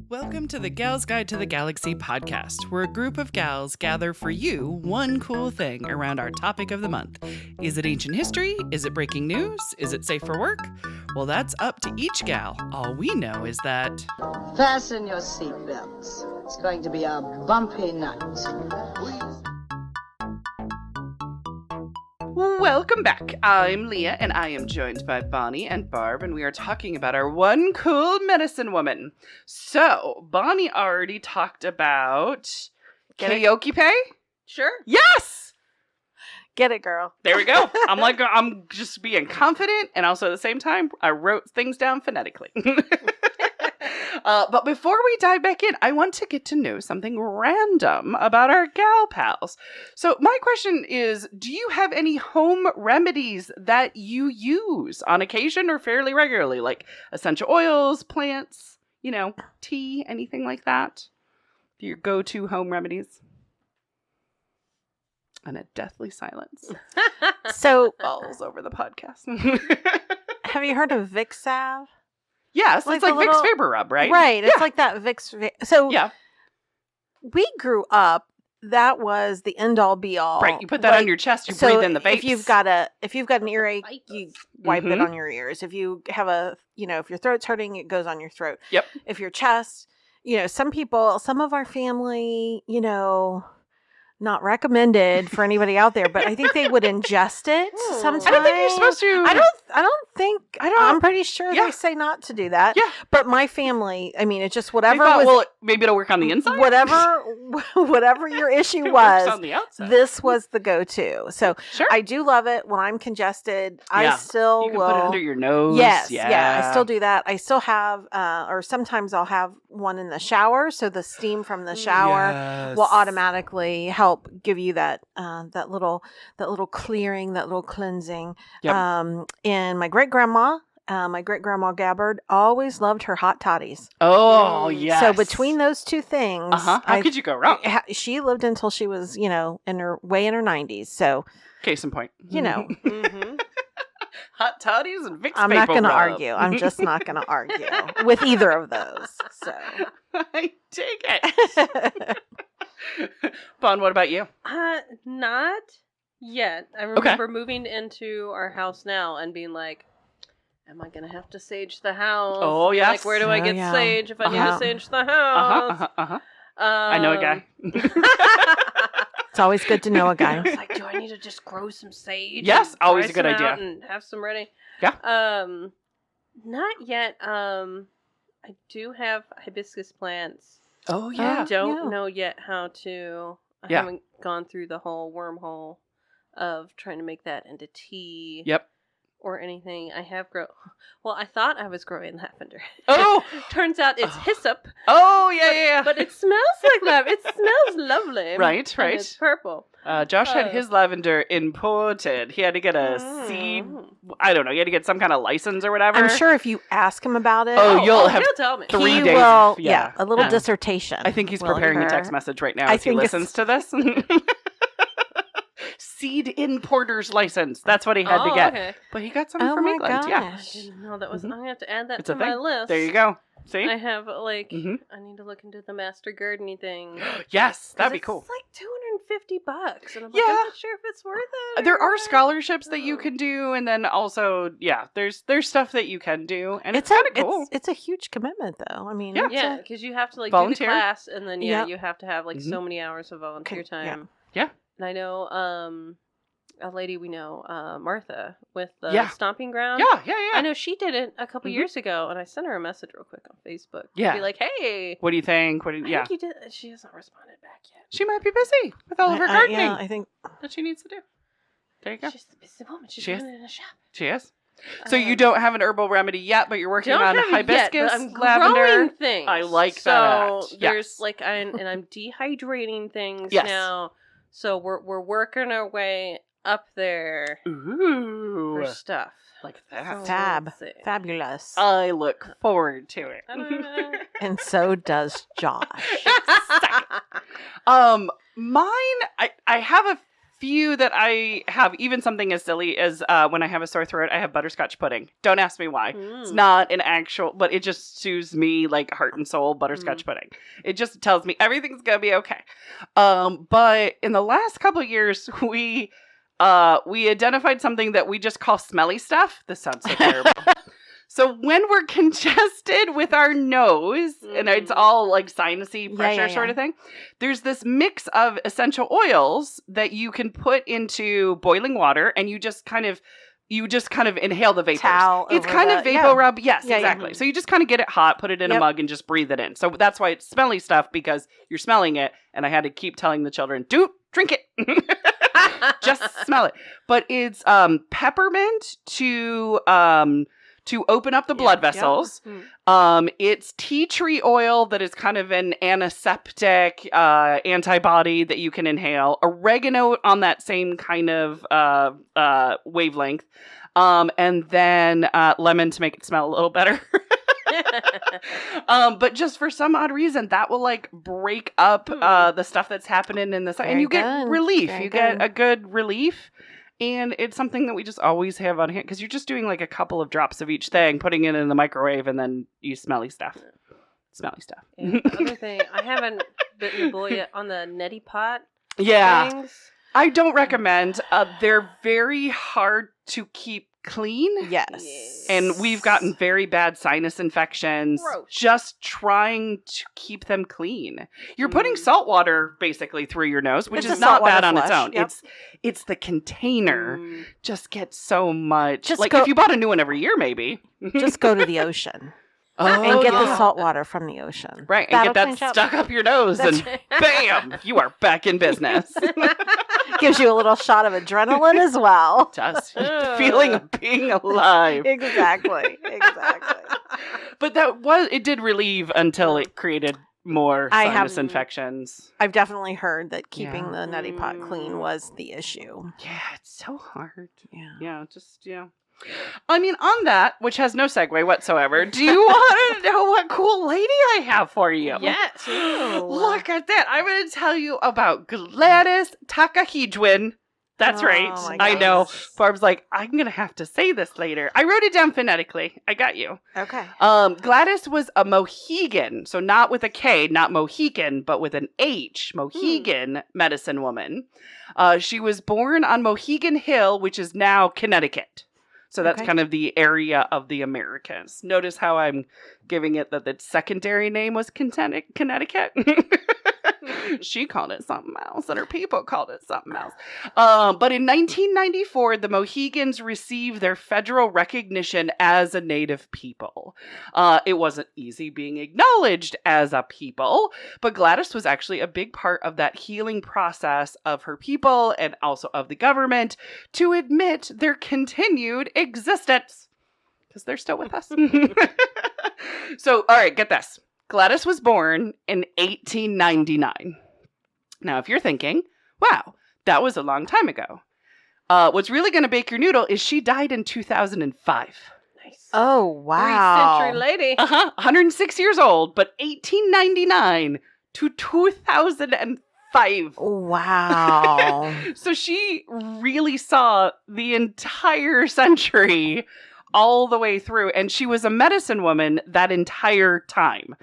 Welcome to the Gals Guide to the Galaxy podcast, where a group of gals gather for you one cool thing around our topic of the month. Is it ancient history? Is it breaking news? Is it safe for work? Well, that's up to each gal. All we know is that... Fasten your seatbelts. It's going to be a bumpy night. Welcome back. I'm Leah, and I am joined by Bonnie and Barb, and we are talking about our one cool medicine woman. So, Bonnie already talked about karaoke pay? Sure. Yes! Get it, girl. There we go. I'm just being confident, and also at the same time, I wrote things down phonetically. But before we dive back in, I want to get to know something random about our gal pals. So my question is, do you have any home remedies that you use on occasion or fairly regularly? Like essential oils, plants, tea, anything like that? Your go-to home remedies? And a deathly silence. So, Falls over the podcast. have you heard of Vicks salve? Yes, Like it's like the Vicks little- Vapor Rub, right? Right. It's Yeah. like that Vicks. So, Yeah, we grew up. That was the end all be all. right. You put that on your chest, you breathe in the vapes. If you've got an earache, you wipe it on your ears. If you have if your throat's hurting, it goes on your throat. Yep. If your chest, some of our family, not recommended for anybody out there, but I think they would ingest it sometimes. I don't think you're supposed to. I'm pretty sure Yeah. they say not to do that. Yeah. But my family, it's just They whatever thought, was, well, maybe it'll work on the inside. whatever your issue It works was, on the outside. this was the go-to. So Sure. I do love it when I'm congested. I Yeah. still You can will. put it under your nose. Yes, Yeah. yeah, I still do that. I still have, or sometimes I'll have one in the shower, so the steam from the shower Yes. will automatically help give you that little clearing, that little cleansing. Yep. And my great grandma Gabbard always loved her hot toddies. Oh, yes. So between those two things, How could you go wrong? she lived until she was in her 90s. So Case in point. Mm-hmm. Hot toddies and Vicks I'm not Vapor going to Rub. argue. I'm just not going to argue with either of those. So, I dig it. Bon, what about you? Not yet. I remember moving into our house now and being like, am I going to have to sage the house? Oh, yes. Like, where do I get yeah. sage if I need to sage the house? I know a guy. it's always good to know a guy. I was like, do I need to just grow some sage? Yes, and always dry a good some idea. out and have some ready. Yeah. Not yet. I do have hibiscus plants. Oh, I yeah. don't know yet how to. I Yeah. haven't gone through the whole wormhole of trying to make that into tea. Yep. Or anything. I have Well, I thought I was growing lavender. Oh! Turns out it's hyssop. Oh, yeah. But it smells like lavender. It smells lovely. Right. And it's purple. Josh had his lavender imported. He had to get a seed. I don't know. He had to get some kind of license or whatever. I'm sure if you ask him about it, you'll have he'll tell me. 3 he days. will, Yeah. a little dissertation. I think he's will preparing a occur. text message right now I as he think listens to this. Seed importer's license. That's what he had to get. Okay. But he got some Oh from my England. Yeah. I gosh. didn't know that was. I'm gonna have to add that It's to a my thing. list. There you go. See? I have Mhm. I need to look into the master gardening thing. Yes, that'd be It's cool. like $250, and I'm like, Yeah. I'm not sure if it's worth it. There or are what. scholarships that you can do, and then also, there's stuff that you can do, and it's a kind of cool. It's a huge commitment, though. I mean, Yeah. it's Yeah, a- because you have to Volunteer. do the class, and then Yep. you have to have so many hours of volunteer Yeah. time. Yeah. And I know a lady we know, Martha, with the Yeah. stomping ground. Yeah. I know she did it a couple Mhm. years ago, and I sent her a message real quick on Facebook. Yeah. Be like, hey, What do you think? I think you did. She hasn't responded back yet. She might be busy with all of her I- gardening yeah, I think that she needs to do. There you go. She's a busy woman. She's She is. running a shop. She is. So you don't have an herbal remedy yet, but you're working Don't on have it yet, hibiscus, but I'm lavender. growing things. I like so that. So Yes. there's I'm dehydrating things Yes. now. So we're working our way up there Ooh, for stuff. like that. So fab, let's see. fabulous, I look forward to it. I don't know. and so does Josh. Mine, I have a few that I have, even something as silly as when I have a sore throat, I have butterscotch pudding. Don't ask me why. It's not an actual, but it just soothes me like heart and soul, butterscotch pudding. It just tells me everything's going to be okay. But in the last couple of years, we identified something that we just call smelly stuff. This sounds so terrible. So when we're congested with our nose, and it's all like sinusy pressure sort of thing, there's this mix of essential oils that you can put into boiling water, and you just kind of inhale the vapors. It's kind of vapor rub. Yes, exactly. Yeah. So you just kind of get it hot, put it in a mug, and just breathe it in. So that's why it's smelly stuff, because you're smelling it. And I had to keep telling the children, drink it. Just smell it. But it's peppermint to open up the blood vessels. It's tea tree oil that is kind of an antiseptic antibody that you can inhale. Oregano on that same kind of wavelength. And then lemon to make it smell a little better. But just for some odd reason, that will like break up the stuff that's happening in the side. And you get relief. You get a good relief. And it's something that we just always have on hand, because you're just doing like a couple of drops of each thing, putting it in the microwave, and then you smelly stuff. Smelly stuff. And the other thing, I haven't bitten the bullet yet on the neti pot things. I don't recommend. They're very hard to keep clean. Yes. And we've gotten very bad sinus infections just trying to keep them clean. You're putting salt water basically through your nose, which is not bad on its own. Yep. It's the container just gets so much. Just like if you bought a new one every year, maybe. Just go to the ocean. And get the salt water from the ocean. Right, and get that stuck up your nose, and bam, you are back in business. Gives you a little shot of adrenaline as well. Just the feeling of being alive. Exactly. But it did relieve until it created more sinus infections. I've definitely heard that keeping the neti pot clean was the issue. Yeah, it's so hard. Yeah. I mean, on that, which has no segue whatsoever, do you want to know what cool lady I have for you? Yes. Look at that. I'm going to tell you about Gladys Tantaquidgeon. That's right. I know. Barb's like, I'm going to have to say this later. I wrote it down phonetically. I got you. Okay. Gladys was a Mohegan, so not with a K, not Mohican, but with an H, Mohegan medicine woman. She was born on Mohegan Hill, which is now Connecticut. So that's kind of the area of the Americas. Notice how I'm giving it that the secondary name was Connecticut. She called it something else, and her people called it something else. But in 1994, the Mohegans received their federal recognition as a native people. It wasn't easy being acknowledged as a people, but Gladys was actually a big part of that healing process of her people and also of the government to admit their continued existence, because they're still with us. So, all right, get this. Gladys was born in 1899. Now, if you're thinking, wow, that was a long time ago. What's really going to bake your noodle is she died in 2005. Nice. Oh, wow. 3rd century lady. 106 years old, but 1899 to 2005. Wow. So she really saw the entire century all the way through, and she was a medicine woman that entire time.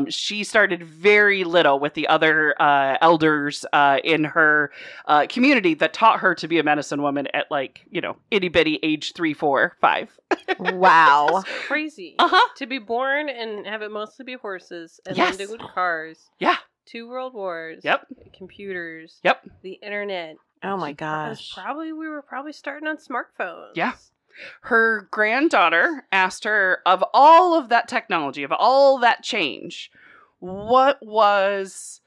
She started very little with the other elders in her community that taught her to be a medicine woman at itty bitty age 3, 4, 5. Wow. That's crazy. To be born and have it mostly be horses, and then to go to cars. Yeah. 2 world wars. Yep. Computers. Yep. The internet. Oh my gosh. We were probably starting on smartphones. Yeah. Her granddaughter asked her, of all of that technology, of all that change, what was,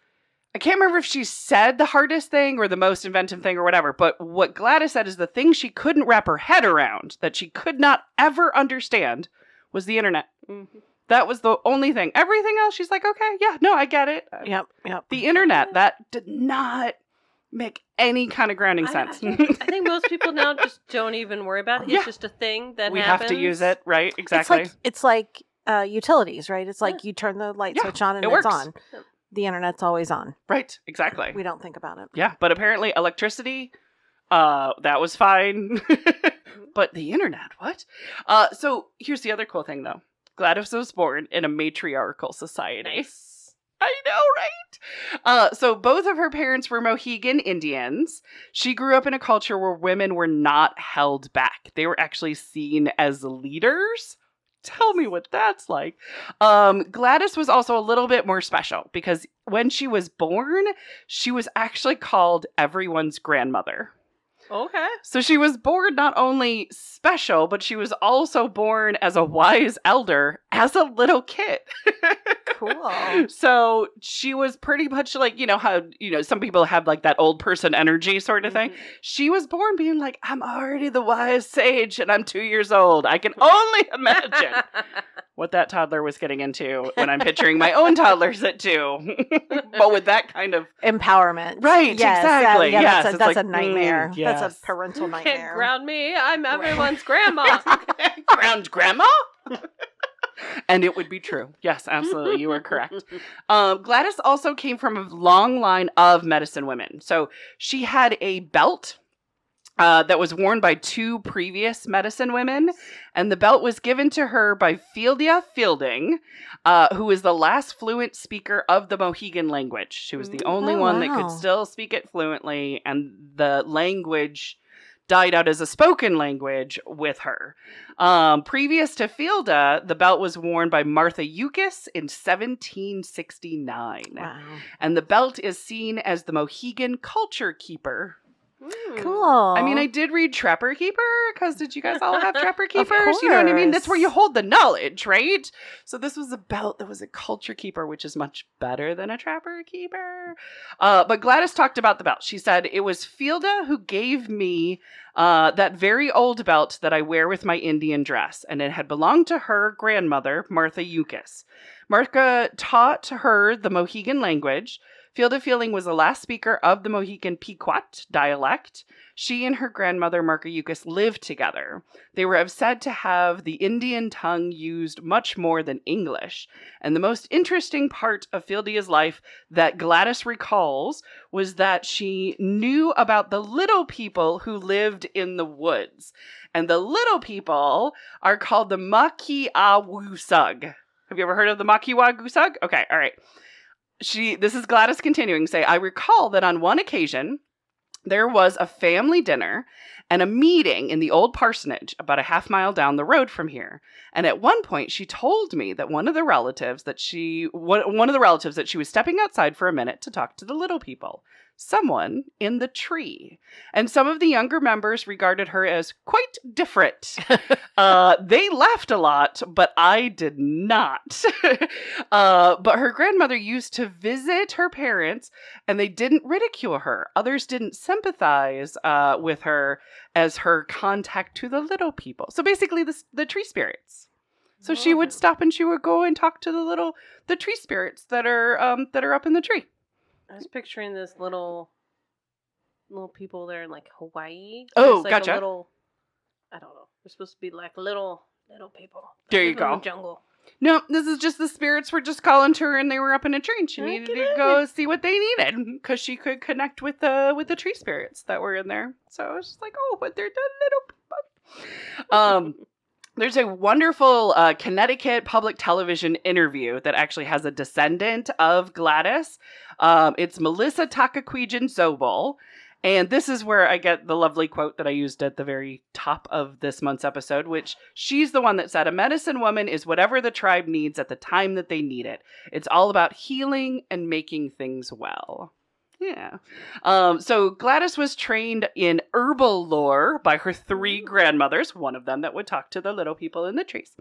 I can't remember if she said the hardest thing or the most inventive thing or whatever, but what Gladys said is the thing she couldn't wrap her head around, that she could not ever understand, was the internet. Mm-hmm. That was the only thing. Everything else, she's like, okay, yeah, no, I get it. Yep. The internet, that did not make any kind of grounding sense. I think most people now just don't even worry about it. It's just a thing that we happens. have to use it, right? Exactly. It's like utilities, right? It's like you turn the light switch on and it's on. The internet's always on. Right, exactly. We don't think about it. Yeah, but apparently electricity That was fine. But the internet, what? So here's the other cool thing, though. Gladys was born in a matriarchal society. Nice. I know, right? So both of her parents were Mohegan Indians. She grew up in a culture where women were not held back. They were actually seen as leaders. Tell me what that's like. Gladys was also a little bit more special because when she was born, she was actually called everyone's grandmother. Okay. So she was born not only special, but she was also born as a wise elder as a little kid. Cool. So she was pretty much like, you know, how, you know, some people have like that old person energy sort of thing. Mhm. She was born being like, I'm already the wise sage and I'm 2 years old. I can only imagine what that toddler was getting into when I'm picturing my own toddlers at 2. But with that kind of Empowerment. Right, Yes, exactly. yeah, Yes, that's, it's that's like, a nightmare. yes. That's a parental Can't nightmare. ground me. I'm everyone's grandma. Ground grandma? And it would be true. Yes, absolutely. You are correct. Gladys also came from a long line of medicine women. So she had a belt that was worn by 2 previous medicine women. And the belt was given to her by Fieldia Fielding, who is the last fluent speaker of the Mohegan language. She was the only one that could wow. still speak it fluently. And the language died out as a spoken language with her. Previous to Fielda, the belt was worn by Martha Eucas in 1769. Wow. And the belt is seen as the Mohegan culture keeper. Cool. I mean, I did read Trapper Keeper, because did you guys all have Trapper Keepers? You know what I mean? That's where you hold the knowledge, right? So this was a belt that was a culture keeper, which is much better than a Trapper Keeper. But Gladys talked about the belt. She said, it was Fielda who gave me that very old belt that I wear with my Indian dress, and it had belonged to her grandmother, Martha Eucas. Martha taught her the Mohegan language. Fielda Fielding was the last speaker of the Mohegan Pequot dialect. She and her grandmother, Martha Eucas, lived together. They were said to have the Indian tongue used much more than English. And the most interesting part of Fieldia's life that Gladys recalls was that she knew about the little people who lived in the woods. And the little people are called the Makiawusug. Have you ever heard of the Makiawusug? Okay, all right. This is Gladys continuing to say, I recall that on one occasion, there was a family dinner and a meeting in the old parsonage about a half-mile down the road from here. And at one point, she told me that one of the relatives that she was stepping outside for a minute to talk to the little people. Someone in the tree. And some of the younger members regarded her as quite different. They laughed a lot, but I did not. But her grandmother used to visit her parents, and they didn't ridicule her. Others didn't sympathize with her as her contact to the little people. So basically, the tree spirits. So she would stop and she would go and talk to the tree spirits that are up in the tree. I was picturing this little people there in like Hawaii. Oh, There's, like, gotcha. I don't know. They're supposed to be like little people. There that you live in go. the jungle. No, this is just the spirits were just calling to her, and they were up in a tree, and she needed to go see what they needed because she could connect with the tree spirits that were in there. So I was just like, oh, but they're the little people. There's a wonderful Connecticut public television interview that actually has a descendant of Gladys. It's Melissa Tantaquidgeon Zobel. And this is where I get the lovely quote that I used at the very top of this month's episode, which she's the one that said, a medicine woman is whatever the tribe needs at the time that they need it. It's all about healing and making things well. Yeah. So Gladys was trained in herbal lore by her 3 grandmothers, one of them that would talk to the little people in the trees.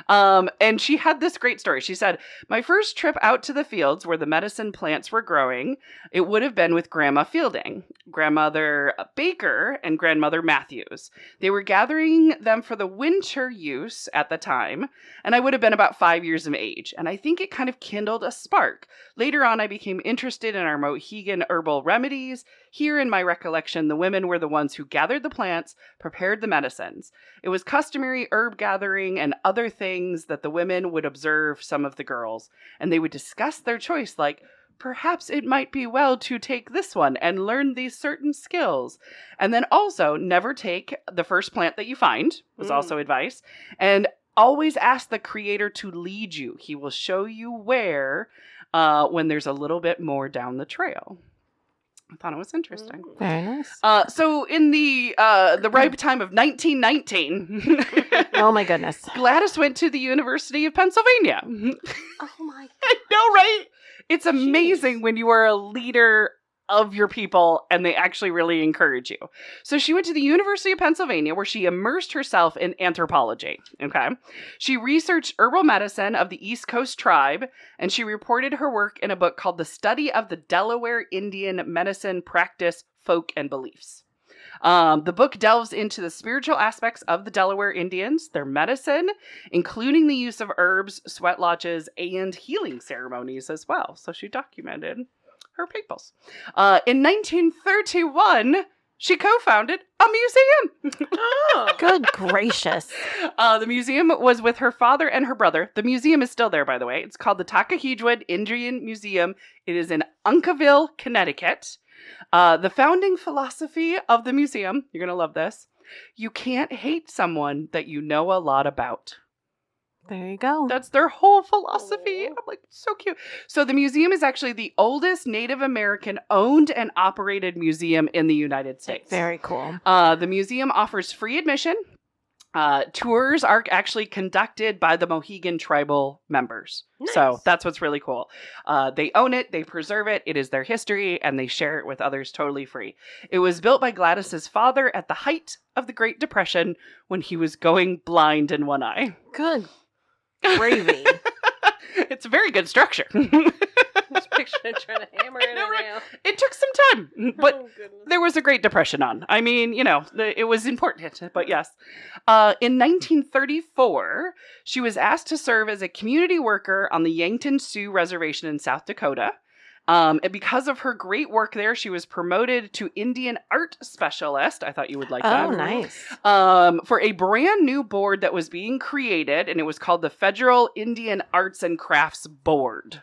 And she had this great story. She said, my first trip out to the fields where the medicine plants were growing, it would have been with Grandma Fielding, Grandmother Baker, and Grandmother Matthews. They were gathering them for the winter use at the time, and I would have been about 5 years of age. And I think it kind of kindled a spark. Later on, I became interested in our Mohegan herbal remedies. Here in my recollection, the women were the ones who gathered the plants, prepared the medicines. It was customary herb gathering and other things that the women would observe some of the girls, and they would discuss their choice, like, perhaps it might be well to take this one and learn these certain skills. And then also, never take the first plant that you find, was also advice. And always ask the creator to lead you. He will show you where when there's a little bit more down the trail. I thought it was interesting. Very nice. So in the ripe time of 1919, Oh my goodness. Gladys went to the University of Pennsylvania. Oh my. I know, right? It's amazing when you are a leader of your people and they actually really encourage you. So she went to the University of Pennsylvania where she immersed herself in anthropology. Okay. She researched herbal medicine of the East Coast tribe, and she reported her work in a book called The Study of the Delaware Indian Medicine Practice, Folk, and Beliefs. The book delves into the spiritual aspects of the Delaware Indians, their medicine, including the use of herbs, sweat lodges, and healing ceremonies as well. So she documented her peoples. In 1931, she co-founded a museum. Oh. Good gracious. The museum was with her father and her brother. The museum is still there, by the way. It's called the Tantaquidgeon Indian Museum. It is in Uncasville, Connecticut. The founding philosophy of the museum, you're going to love this, you can't hate someone that you know a lot about. There you go. That's their whole philosophy. I'm like, so cute. So the museum is actually the oldest Native American owned and operated museum in the United States. Very cool. The museum offers free admission. Tours are actually conducted by the Mohegan tribal members. Nice. So that's what's really cool. They own it, they preserve it, it is their history, and they share it with others totally free. It was built by Gladys's father at the height of the Great Depression when he was going blind in one eye. Good gravy. It's a very good structure. Just picturing trying to hammer in know, a right? nail. It took some time, but Oh, goodness. there was a Great Depression on. I mean, it was important, but yes. In 1934, she was asked to serve as a community worker on the Yankton Sioux Reservation in South Dakota. And because of her great work there, she was promoted to Indian Art Specialist. I thought you would like that. Oh, nice. For a brand new board that was being created, and it was called the Federal Indian Arts and Crafts Board.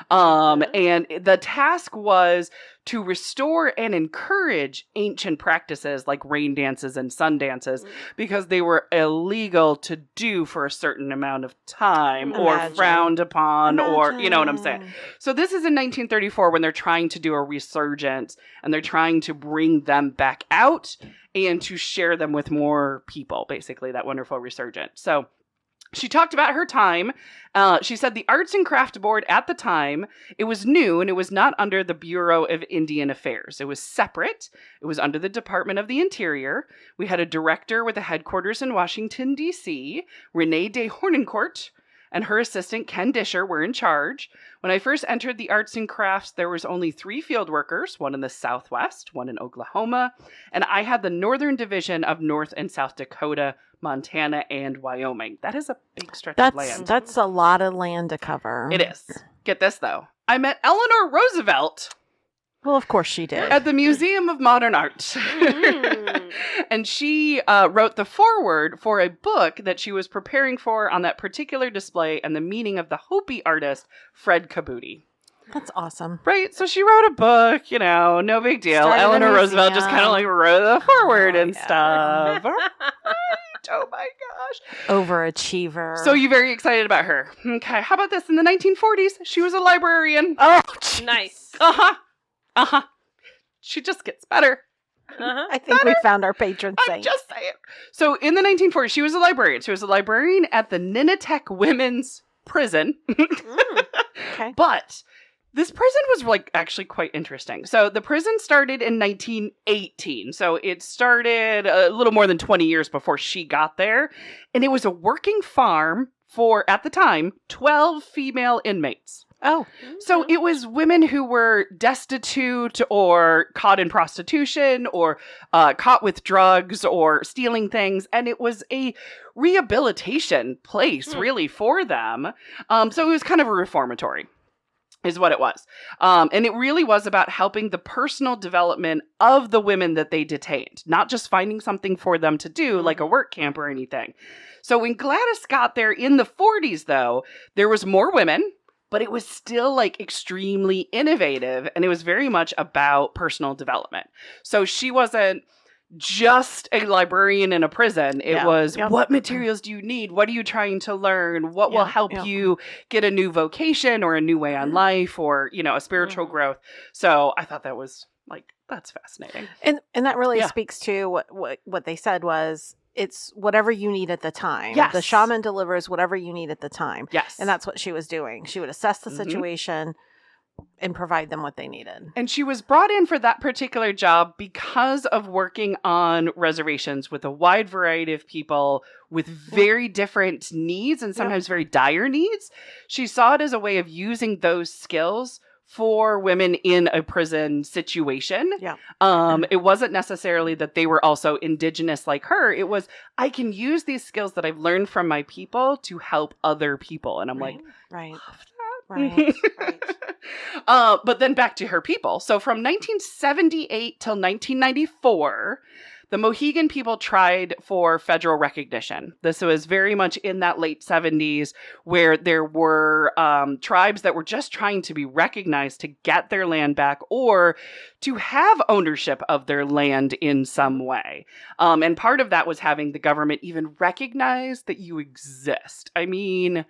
And the task was to restore and encourage ancient practices like rain dances and sun dances because they were illegal to do for a certain amount of time or frowned upon or, you know what I'm saying? So this is in 1934 when they're trying to do a resurgence and they're trying to bring them back out and to share them with more people, basically, that wonderful resurgence. So she talked about her time. She said the Arts and Craft Board at the time, it was new and it was not under the Bureau of Indian Affairs. It was separate. It was under the Department of the Interior. We had a director with a headquarters in Washington, D.C., Renee de Hornencourt, and her assistant, Ken Disher, were in charge. When I first entered the arts and crafts, there was only 3 field workers, one in the Southwest, one in Oklahoma, and I had the Northern Division of North and South Dakota, Montana, and Wyoming. That is a big stretch of land. That's a lot of land to cover. It is. Get this, though. I met Eleanor Roosevelt Well, of course she did. at the Museum of Modern Art. And she wrote the foreword for a book that she was preparing for on that particular display and the meaning of the Hopi artist, Fred Cabuti. That's awesome. Right, so she wrote a book, no big deal. Started a Eleanor Roosevelt just museum. kind of wrote the foreward and yeah. stuff. All right. Oh my gosh. Overachiever. So you're very excited about her. Okay, how about this? In the 1940s, she was a librarian. Oh, Nice. Uh-huh. She just gets better. Uh-huh. I think we found our patron I'm saint. just saying. So in the 1940s, she was a librarian. She was a librarian at the Ninetech Women's Prison. Okay. But this prison was actually quite interesting. So the prison started in 1918. So it started a little more than 20 years before she got there. And it was a working farm for, at the time, 12 female inmates. Oh, So it was women who were destitute or caught in prostitution or caught with drugs or stealing things. And it was a rehabilitation place, really, for them. So it was kind of a reformatory, is what it was. And it really was about helping the personal development of the women that they detained, not just finding something for them to do, like a work camp or anything. So when Gladys got there in the 40s, though, there was more women. but it was still like extremely innovative, and it was very much about personal development. So she wasn't just a librarian in a prison. It was, what materials do you need? What are you trying to learn? What will help you get a new vocation or a new way on life, or, you know, a spiritual growth? So I thought that was like, that's fascinating. And that really speaks to what they said was, it's whatever you need at the time. Yes. The shaman delivers whatever you need at the time. Yes. And that's what she was doing. She would assess the situation and provide them what they needed. And she was brought in for that particular job because of working on reservations with a wide variety of people with very different needs and sometimes very dire needs. She saw it as a way of using those skills for women in a prison situation. Yeah. It wasn't necessarily that they were also indigenous like her. It was, I can use these skills that I've learned from my people to help other people. And I'm like, right. love that. Right. But then back to her people. So from 1978 till 1994, the Mohegan people tried for federal recognition. This was very much in that late 70s, where there were tribes that were just trying to be recognized to get their land back or to have ownership of their land in some way. And part of that was having the government even recognize that you exist. I mean,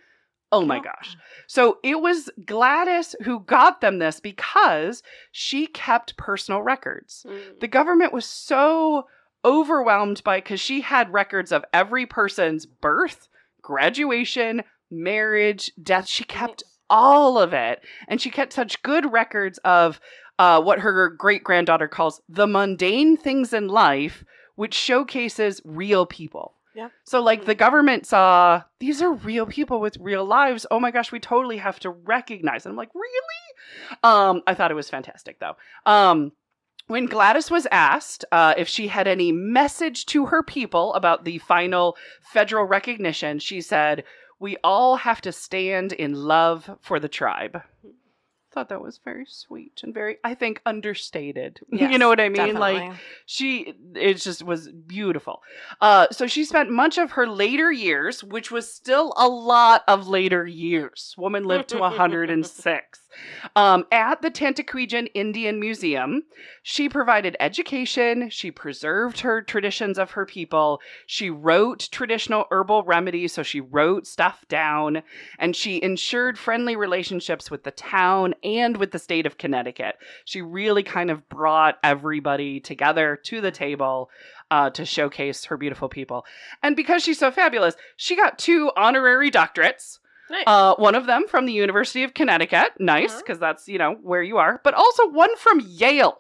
oh my gosh. So it was Gladys who got them this because she kept personal records. The government was so overwhelmed by, because she had records of every person's birth, graduation, marriage, death. She kept all of it. And she kept such good records of what her great-granddaughter calls the mundane things in life, which showcases real people. Yeah. So like the government saw, these are real people with real lives. Oh my gosh, we totally have to recognize them. I'm like, really? I thought it was fantastic though. When Gladys was asked if she had any message to her people about the final federal recognition, she said, "We all have to stand in love for the tribe." Thought that was very sweet and very, I think, understated. Yes, you know what I mean? definitely. Like it just was beautiful. So she spent much of her later years, which was still a lot of later years. Woman lived to 106. At the Tantaquidgeon Indian Museum, she provided education. She preserved her traditions of her people. She wrote traditional herbal remedies, so she wrote stuff down, and she ensured friendly relationships with the town and with the state of Connecticut. She really kind of brought everybody together to the table to showcase her beautiful people. And because she's so fabulous, she got 2 honorary doctorates. Nice. One of them from the University of Connecticut. Nice, because that's, you know, where you are. But also one from Yale.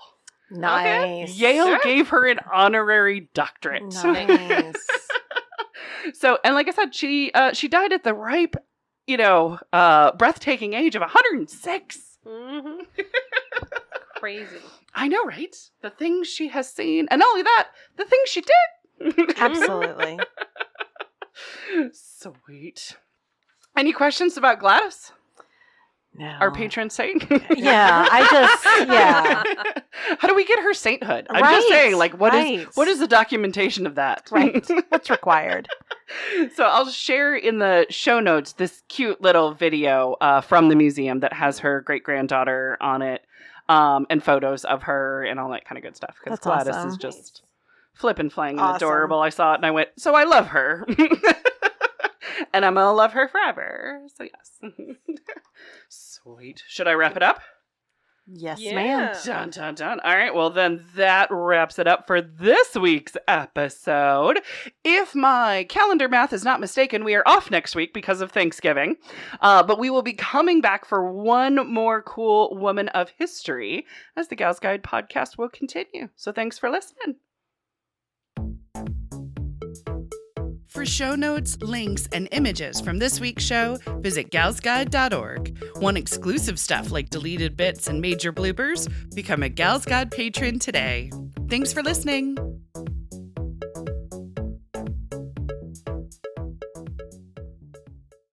Nice. Yale gave her an honorary doctorate. Nice. So, and like I said, she died at the ripe, you know, breathtaking age of 106. Mm-hmm. Crazy. I know, right? The things she has seen. And not only that, the things she did. Absolutely. Sweet. Any questions about Gladys? No. Our patron saint? Yeah, How do we get her sainthood? I'm just saying, like, what is the documentation of that? Right. What's required? So I'll share in the show notes this cute little video from the museum that has her great-granddaughter on it, and photos of her and all that kind of good stuff. Because Gladys awesome. is just flippin' flying and adorable. I saw it and I went, so I love her. And I'm going to love her forever. So yes. Sweet. Should I wrap it up? Yes, Yeah. ma'am. Dun, dun, dun. All right. Well, then that wraps it up for this week's episode. If my calendar math is not mistaken, we are off next week because of Thanksgiving. But we will be coming back for one more cool woman of history as the Gals Guide podcast will continue. So thanks for listening. For show notes, links, and images from this week's show, visit galsguide.org. Want exclusive stuff like deleted bits and major bloopers? Become a Gals Guide patron today. Thanks for listening.